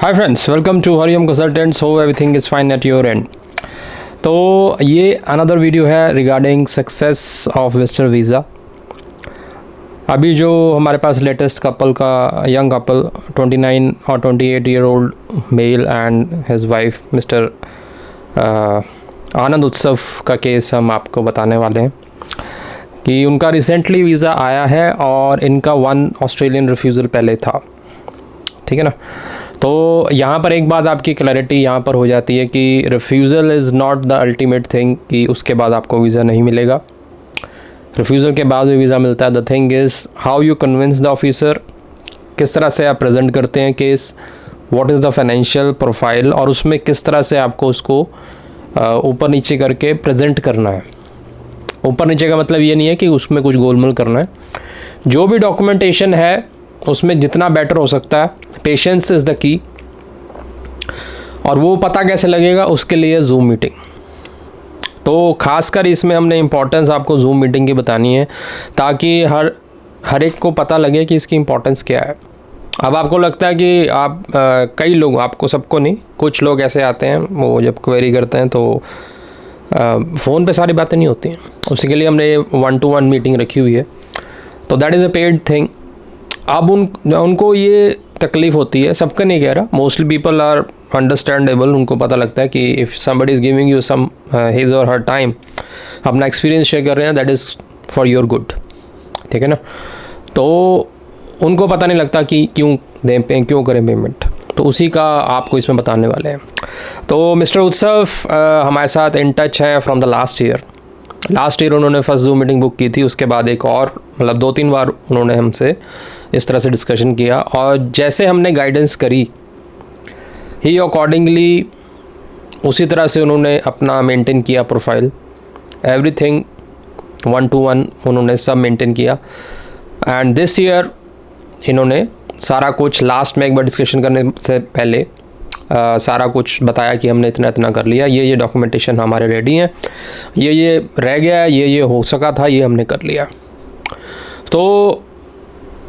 Hi friends, welcome to Hariom consultants. Hope everything is fine at your end. तो ये another video है regarding success of visitor visa. अभी जो हमारे पास लेटेस्ट कपल का यंग कपल 29 और 28 year old male and his wife mister Anand Utsav का केस हम आपको बताने वाले हैं कि उनका रिसेंटली वीज़ा आया है और इनका 1 ऑस्ट्रेलियन रिफ्यूज़ल पहले था। ठीक है ना। तो यहाँ पर एक बात आपकी क्लैरिटी यहाँ पर हो जाती है कि refusal is not the ultimate thing कि उसके बाद आपको वीज़ा नहीं मिलेगा। रिफ्यूज़ल के बाद भी वीज़ा मिलता है। The thing is how you convince the officer, किस तरह से आप प्रेजेंट करते हैं case, what is the financial profile और उसमें किस तरह से आपको उसको ऊपर नीचे करके प्रेजेंट करना है। ऊपर नीचे का मतलब ये नहीं है कि उसमें कुछ गोलमोल करना है। जो भी डॉक्यूमेंटेशन है उसमें जितना बेटर हो सकता है, पेशेंस इज़ द की। और वो पता कैसे लगेगा, उसके लिए जूम मीटिंग। तो ख़ासकर इसमें हमने इम्पोर्टेंस आपको जूम मीटिंग की बतानी है ताकि हर एक को पता लगे कि इसकी इम्पोर्टेंस क्या है। अब आपको लगता है कि आप कई लोग, आपको सबको नहीं, कुछ लोग ऐसे आते हैं वो जब क्वेरी करते हैं तो फ़ोन पे सारी बातें नहीं होती हैं। उसी के लिए हमने 1-to-1 मीटिंग रखी हुई है। तो that is a paid thing. अब उनको ये तकलीफ़ होती है, सबका नहीं कह रहा, मोस्टली पीपल आर अंडरस्टैंडेबल। उनको पता लगता है कि if somebody is giving you some his or her time, अपना एक्सपीरियंस शेयर कर रहे हैं, that is for your good. ठीक है ना। तो उनको पता नहीं लगता कि क्यों दें, क्यों करें पेमेंट। तो उसी का आपको इसमें बताने वाले हैं। तो मिस्टर उत्सव हमारे साथ इन टच हैं फ्रॉम द लास्ट ईयर उन्होंने फर्स्ट जूम मीटिंग बुक की थी। उसके बाद एक और, मतलब 2-3 बार उन्होंने हमसे इस तरह से डिस्कशन किया और जैसे हमने गाइडेंस करी ही अकॉर्डिंगली उसी तरह से उन्होंने अपना मेंटेन किया प्रोफाइल, एवरीथिंग 1-to-1 उन्होंने सब मेंटेन किया। एंड दिस ईयर इन्होंने सारा कुछ, लास्ट में एक बार डिस्कशन करने से पहले सारा कुछ बताया कि हमने इतना इतना कर लिया, ये डॉक्यूमेंटेशन हमारे रेडी हैं, ये रह गया है, ये हो सका था, ये हमने कर लिया। तो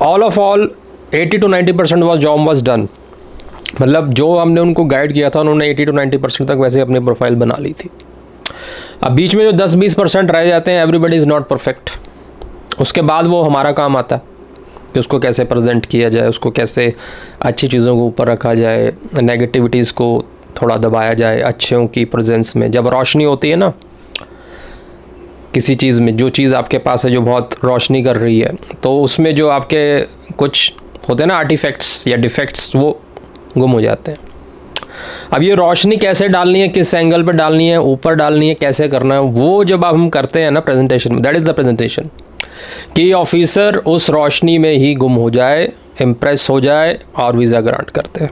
all of all 80-90% job was done. मतलब जो हमने उनको गाइड किया था उन्होंने 80-90% तक वैसे अपनी प्रोफाइल बना ली थी। अब बीच में जो 10-20% रह जाते हैं, एवरीबडी इज़ नॉट परफेक्ट। उसके बाद वो हमारा काम आता है कि उसको कैसे प्रेजेंट किया जाए, उसको कैसे अच्छी चीज़ों को ऊपर रखा जाए, नेगेटिविटीज़ को थोड़ा दबाया जाए अच्छों की प्रेजेंस में। जब रोशनी होती है ना किसी चीज़ में, जो चीज़ आपके पास है जो बहुत रोशनी कर रही है, तो उसमें जो आपके कुछ होते हैं ना आर्टिफैक्ट्स या डिफेक्ट्स, वो गुम हो जाते हैं। अब ये रोशनी कैसे डालनी है, किस एंगल पे डालनी है, ऊपर डालनी है, कैसे करना है, वो जब हम करते हैं ना प्रेजेंटेशन में, दैट इज़ द प्रेजेंटेशन, कि ऑफिसर उस रोशनी में ही गुम हो जाए, इम्प्रेस हो जाए और वीज़ा ग्रांट करते हैं।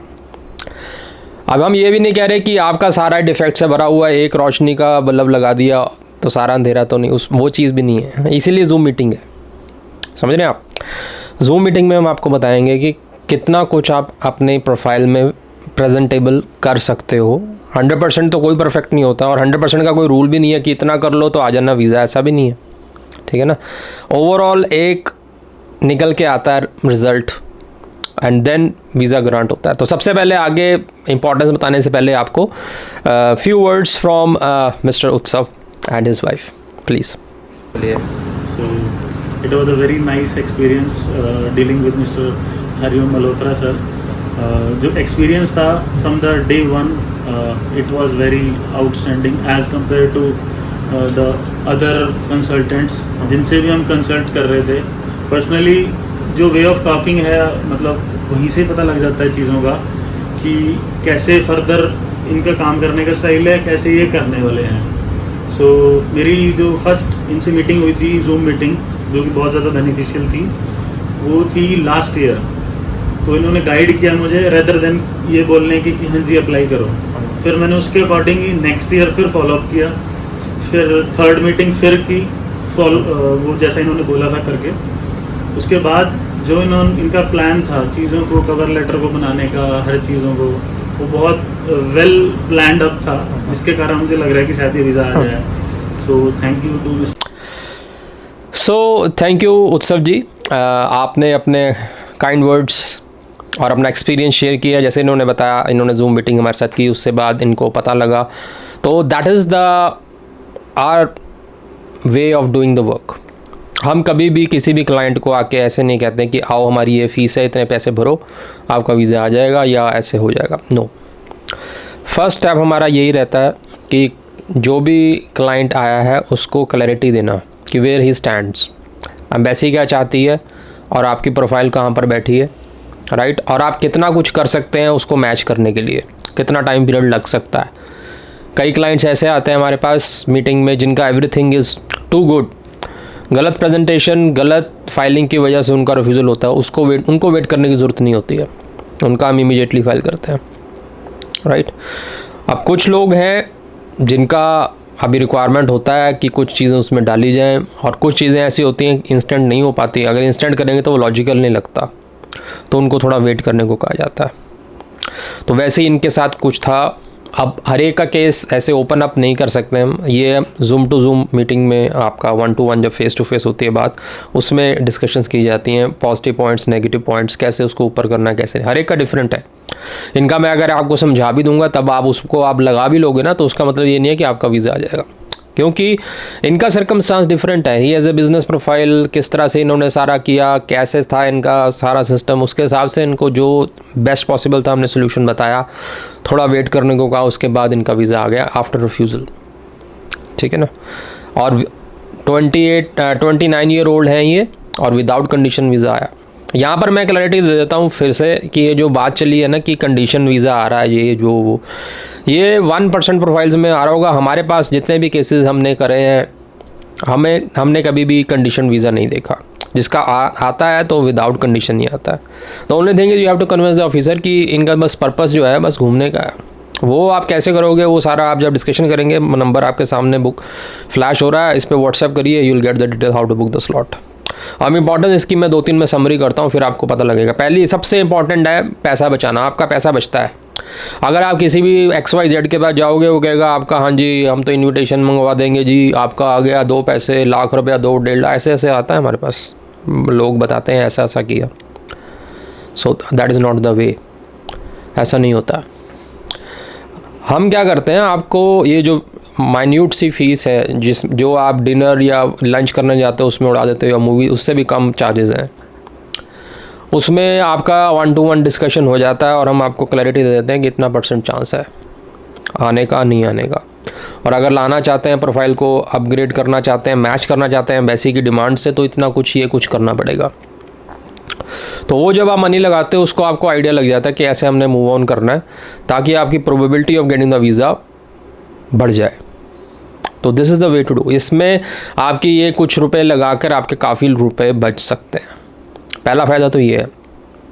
अब हम ये भी नहीं कह रहे कि आपका सारा डिफेक्ट से भरा हुआ है, एक रोशनी का बल्ब लगा दिया तो सारा अंधेरा तो नहीं, वो चीज़ भी नहीं है। इसीलिए जूम मीटिंग है, समझ रहे हैं आप। जूम मीटिंग में हम आपको बताएंगे कि कितना कुछ आप अपने प्रोफाइल में प्रेजेंटेबल कर सकते हो। 100% तो कोई परफेक्ट नहीं होता और 100% का कोई रूल भी नहीं है कि इतना कर लो तो आ जाना वीज़ा, ऐसा भी नहीं है। ठीक है ना। ओवरऑल एक निकल के आता है result and then visa grant होता है। तो सबसे पहले आगे इंपॉर्टेंस बताने से पहले आपको फ्यू वर्ड्स फ्रॉम मिस्टर उत्सव and his wife, please. So it was a very nice experience dealing with Mr. Hariom Malhotra sir. जो experience था from the day one, it was very outstanding as compared to the other consultants जिनसे भी हम consult कर रहे थे। Personally जो way of talking है, मतलब वहीं से पता लग जाता है चीज़ों का कि कैसे further इनका काम करने का स्टाइल है, कैसे ये करने वाले हैं। तो मेरी जो फर्स्ट इनसे मीटिंग हुई थी, जूम मीटिंग, जो कि बहुत ज़्यादा बेनिफिशियल थी, वो थी लास्ट ईयर। तो इन्होंने गाइड किया मुझे रेदर देन ये बोलने की कि हाँ जी अप्लाई करो। फिर मैंने उसके अकॉर्डिंग ही नेक्स्ट ईयर फिर फॉलोअप किया, फिर थर्ड मीटिंग फिर की वो जैसा इन्होंने बोला था करके। उसके बाद जो इनका प्लान था चीज़ों को, कवर लेटर को बनाने का, हर चीज़ों को, वो बहुत वेल प्लान्ड अप था, जिसके कारण मुझे लग रहा है कि शायद ये वीज़ा आ जाए। So thank you to thank you Utsav ji. आपने अपने काइंड वर्ड्स और अपना एक्सपीरियंस शेयर किया, जैसे इन्होंने बताया, इन्होंने जूम मीटिंग हमारे साथ की, उससे बाद इनको पता लगा। तो that is the our way of doing the work. हम कभी भी किसी भी क्लाइंट को आके ऐसे नहीं कहते कि आओ हमारी ये फ़ीस है, इतने पैसे भरो आपका वीज़ा आ जाएगा या ऐसे हो जाएगा। नो, फर्स्ट स्टेप हमारा यही रहता है कि जो भी क्लाइंट आया है उसको क्लैरिटी देना कि वेयर ही स्टैंड्स, एम्बेसी क्या चाहती है और आपकी प्रोफाइल कहाँ पर बैठी है, राइट, और आप कितना कुछ कर सकते हैं उसको मैच करने के लिए, कितना टाइम पीरियड लग सकता है। कई क्लाइंट्स ऐसे आते हैं हमारे पास मीटिंग में जिनका एवरीथिंग इज़ टू गुड, गलत प्रेजेंटेशन, गलत फाइलिंग की वजह से उनका रिफ्यूज़ल होता है, उनको वेट करने की ज़रूरत नहीं होती है, उनका हम इमीडिएटली फाइल करते हैं, राइट। अब कुछ लोग हैं जिनका अभी रिक्वायरमेंट होता है कि कुछ चीज़ें उसमें डाली जाएं, और कुछ चीज़ें ऐसी होती हैं इंस्टेंट नहीं हो पाती, अगर इंस्टेंट करेंगे तो वो लॉजिकल नहीं लगता, तो उनको थोड़ा वेट करने को कहा जाता है। तो वैसे ही इनके साथ कुछ था। अब हर एक का केस ऐसे ओपन अप नहीं कर सकते हम, ये जूम टू जूम मीटिंग में आपका 1-to-1 जब फेस टू फेस होती है बात, उसमें डिस्कशंस की जाती हैं, पॉजिटिव पॉइंट्स, नेगेटिव पॉइंट्स, कैसे उसको ऊपर करना है, कैसे, हर एक का डिफरेंट है। इनका मैं अगर आपको समझा भी दूंगा तब आप उसको आप लगा भी लोगे ना, तो उसका मतलब ये नहीं है कि आपका वीज़ा आ जाएगा, क्योंकि इनका सर्कमस्टांस डिफरेंट है। ही एज ए बिज़नेस प्रोफाइल, किस तरह से इन्होंने सारा किया, कैसे था इनका सारा सिस्टम, उसके हिसाब से इनको जो बेस्ट पॉसिबल था हमने सोल्यूशन बताया, थोड़ा वेट करने को कहा, उसके बाद इनका वीज़ा आ गया आफ्टर रिफ्यूज़ल, ठीक है ना। और 29 ईयर ओल्ड हैं ये, और विदाउट कंडीशन वीज़ा आया। यहाँ पर मैं क्लैरिटी दे देता हूँ फिर से कि ये जो बात चली है ना कि कंडीशन वीज़ा आ रहा है, ये 1% प्रोफाइल्स में आ रहा होगा। हमारे पास जितने भी केसेस हमने करे हैं, हमने कभी भी कंडीशन वीज़ा नहीं देखा। जिसका आता है तो विदाउट कंडीशन नहीं आता है। The only thing is you have to convince the officer कि इनका बस पर्पस जो है बस घूमने का है। वो आप कैसे करोगे वो सारा आप जब डिस्कशन करेंगे, नंबर आपके सामने बुक फ्लैश हो रहा है, इस पर व्हाट्सएप करिए, you will get the detail how to book the slot. अब इंपॉर्टेंस इसकी मैं 2-3 में समरी करता हूँ, फिर आपको पता लगेगा। पहली सबसे इंपॉर्टेंट है पैसा बचाना। आपका पैसा बचता है। अगर आप किसी भी XYZ के पास जाओगे, वो कहेगा आपका हाँ जी हम तो इनविटेशन मंगवा देंगे जी, आपका आ गया 2 पैसे, लाख रुपया, 2-1.5 लाख, ऐसे आता है हमारे पास, लोग बताते हैं ऐसा ऐसा किया। सो that is not the way, ऐसा नहीं होता। हम क्या करते हैं, आपको ये जो माइन्यूट सी फीस है जो आप डिनर या लंच करने जाते हो उसमें उड़ा देते हो, या मूवी, उससे भी कम चार्जेस हैं, उसमें आपका 1-to-1 डिस्कशन हो जाता है और हम आपको क्लैरिटी दे देते हैं कि इतना % चांस है आने का, नहीं आने का। और अगर लाना चाहते हैं प्रोफाइल को, अपग्रेड करना चाहते हैं, मैच करना चाहते हैं एम्बेसी की डिमांड से, तो इतना कुछ करना पड़ेगा। तो वो जब आप मनी लगाते हो उसको आपको आइडिया लग जाता है कि ऐसे हमने मूव ऑन करना है ताकि आपकी probability of getting the visa बढ़ जाए। तो this is the way to do. इसमें आपकी ये कुछ रुपए लगाकर आपके काफ़ी रुपए बच सकते हैं। पहला फ़ायदा तो ये है,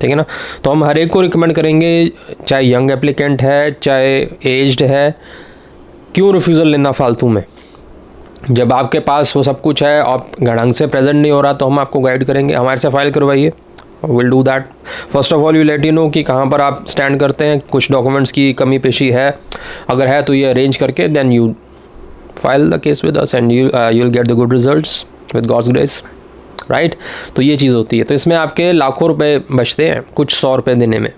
ठीक है ना। तो हम हर एक को रिकमेंड करेंगे, चाहे यंग एप्लीकेंट है चाहे एज्ड है, क्यों रिफ्यूज़ल लेना फालतू में। जब आपके पास वो सब कुछ है और ढंग से प्रेजेंट नहीं हो रहा तो हम आपको गाइड करेंगे, हमारे से फाइल करवाइए, will do that. First of all you let you know कि कहाँ पर आप स्टैंड करते हैं, कुछ डॉक्यूमेंट्स की कमी पेशी है, अगर है तो ये अरेंज करके then you file the case with us and you will get the good results with God's grace, right. तो ये चीज़ होती है। तो इसमें आपके लाखों रुपए बचते हैं कुछ 100 रुपये देने में।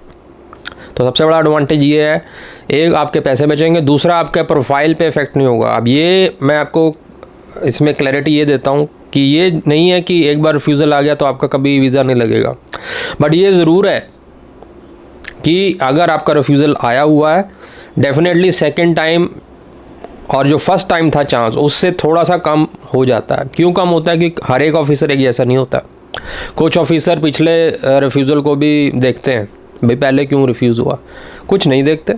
तो सबसे बड़ा एडवांटेज ये है, एक आपके पैसे बचेंगे, दूसरा आपके प्रोफाइल पे इफेक्ट नहीं होगा। अब ये मैं आपको इसमें क्लैरिटी ये देता हूँ कि ये नहीं है कि एक बार रिफ्यूज़ल आ गया तो आपका कभी वीज़ा नहीं लगेगा, बट ये ज़रूर है कि अगर आपका रिफ्यूज़ल आया हुआ है, डेफिनेटली सेकेंड टाइम और जो फर्स्ट टाइम था चांस उससे थोड़ा सा कम हो जाता है। क्यों कम होता है कि हर एक ऑफिसर एक जैसा नहीं होता। कुछ ऑफिसर पिछले रिफ्यूज़ल को भी देखते हैं, भाई पहले क्यों रिफ्यूज़ हुआ, कुछ नहीं देखते।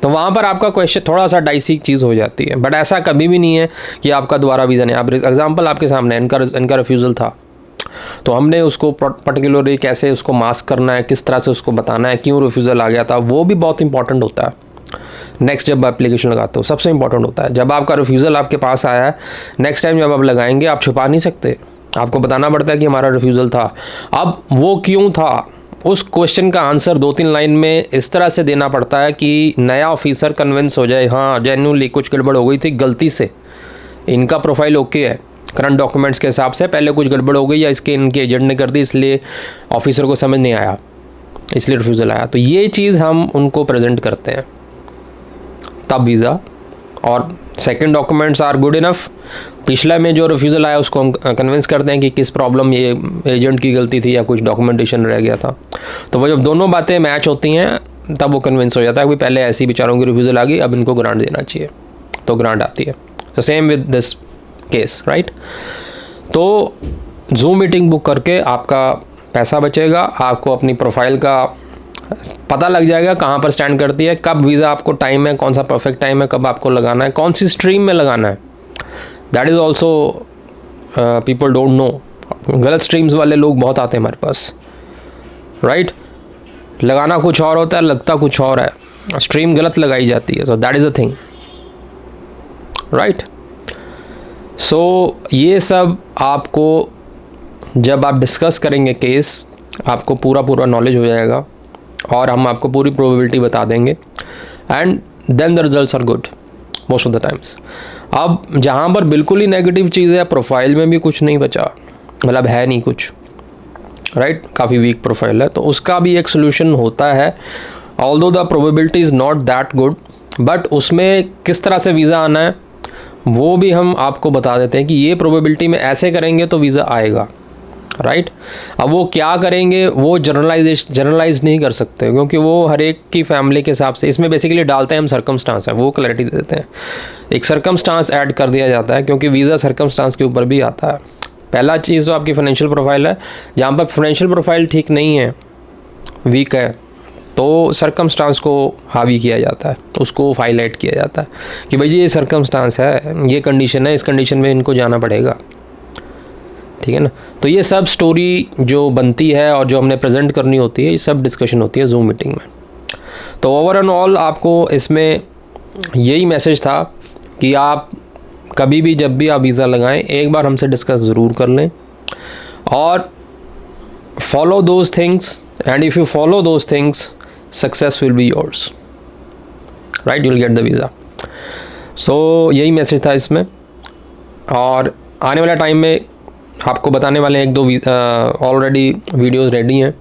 तो वहाँ पर आपका क्वेश्चन थोड़ा सा डाइसी चीज़ हो जाती है। बट ऐसा कभी भी नहीं है कि आपका दोबारा वीज़ा नहीं। आप एग्जांपल आपके सामने, इनका रिफ्यूज़ल था तो हमने उसको पर्टिकुलरली कैसे उसको मास्क करना है, किस तरह से उसको बताना है, क्यों रिफ्यूज़ल आ गया था, वो भी बहुत इंपॉर्टेंट होता है। नेक्स्ट जब एप्लीकेशन लगाते हो सबसे इंपॉर्टेंट होता है, जब आपका रिफ्यूज़ल आपके पास आया है, नेक्स्ट टाइम जब आप लगाएंगे आप छुपा नहीं सकते, आपको बताना पड़ता है कि हमारा रिफ्यूज़ल था। अब वो क्यों था, उस क्वेश्चन का आंसर 2-3 लाइन में इस तरह से देना पड़ता है कि नया ऑफिसर कन्विंस हो जाए, हाँ जेन्युइनली कुछ गड़बड़ हो गई थी गलती से, इनका प्रोफाइल ओके है करंट डॉक्यूमेंट्स के हिसाब से, पहले कुछ गड़बड़ हो गई या इनके एजेंट ने कर दी इसलिए ऑफिसर को समझ नहीं आया, इसलिए रिफ्यूज़ल आया। तो ये चीज़ हम उनको प्रेजेंट करते हैं तब वीज़ा। और second documents are good enough. पिछला में जो रिफ्यूज़ल आया उसको हम कन्विंस करते हैं कि किस प्रॉब्लम, ये एजेंट की गलती थी या कुछ डॉक्यूमेंटेशन रह गया था। तो वो जब दोनों बातें मैच होती हैं तब वो कन्विंस हो जाता है कि पहले ऐसी बेचारों की रिफ्यूज़ल आ गई, अब इनको ग्रांट देना चाहिए, तो ग्रांट आती है। तो same with this case, right. तो जूम मीटिंग बुक करके आपका पैसा बचेगा, आपको अपनी प्रोफाइल का पता लग जाएगा कहाँ पर स्टैंड करती है, कब वीज़ा आपको टाइम है, कौन सा परफेक्ट टाइम है, कब आपको लगाना है, कौन सी स्ट्रीम में लगाना है। That is also people don't know. गलत स्ट्रीम्स वाले लोग बहुत आते हैं हमारे पास, राइट। लगाना कुछ और होता है, लगता कुछ और है, स्ट्रीम गलत लगाई जाती है। So that is a thing, right. सो ये सब आपको जब आप डिस्कस करेंगे केस, आपको पूरा नॉलेज हो जाएगा और हम आपको पूरी प्रोबेबिलिटी बता देंगे, and then the results are good most of the times. अब जहाँ पर बिल्कुल ही नेगेटिव चीज़ है, प्रोफाइल में भी कुछ नहीं बचा, मतलब है नहीं कुछ, राइट, काफ़ी वीक प्रोफाइल है, तो उसका भी एक सोल्यूशन होता है। Although the probability is not that good, but उसमें किस तरह से वीज़ा आना है वो भी हम आपको बता देते हैं कि ये प्रोबेबिलिटी में ऐसे करेंगे तो वीज़ा आएगा, राइट। अब वो क्या करेंगे वो जनरलाइज नहीं कर सकते, क्योंकि वो हर एक की फैमिली के हिसाब से इसमें बेसिकली डालते हैं हम सर्कमस्टांस है, वो क्लैरिटी दे देते हैं। एक सर्कमस्टांस ऐड कर दिया जाता है, क्योंकि वीज़ा सर्कमस्टांस के ऊपर भी आता है। पहला चीज़ तो आपकी फाइनेंशियल प्रोफाइल है, जहाँ पर फाइनेंशियल प्रोफाइल ठीक नहीं है, वीक है, तो सर्कमस्टांस को हावी किया जाता है, उसको हाईलाइट किया जाता है कि भाई जी ये सर्कमस्टांस है, ये कंडीशन है, इस कंडीशन में इनको जाना पड़ेगा, ठीक है ना। तो ये सब स्टोरी जो बनती है और जो हमने प्रेजेंट करनी होती है, ये सब डिस्कशन होती है जूम मीटिंग में। तो ओवर एंड ऑल आपको इसमें यही मैसेज था कि आप कभी भी जब भी आप वीज़ा लगाएं, एक बार हमसे डिस्कस ज़रूर कर लें और follow those things, and if you follow those things success will be yours, right, you will get the visa. So यही मैसेज था इसमें। और आने वाला टाइम में आपको बताने वाले हैं 1-2 ऑलरेडी वीडियोस रेडी हैं।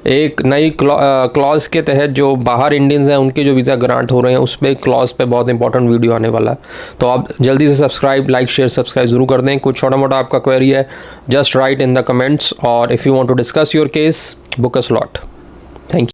एक नई क्लॉज के तहत जो बाहर इंडियंस हैं उनके जो वीज़ा ग्रांट हो रहे हैं, उस पर क्लॉज पे बहुत इंपॉर्टेंट वीडियो आने वाला है। तो आप जल्दी से सब्सक्राइब, लाइक, शेयर, सब्सक्राइब ज़रूर कर दें। कुछ छोटा मोटा आपका क्वेरी है, just right in the comments, और if you want to discuss your case, book a slot. Thank you.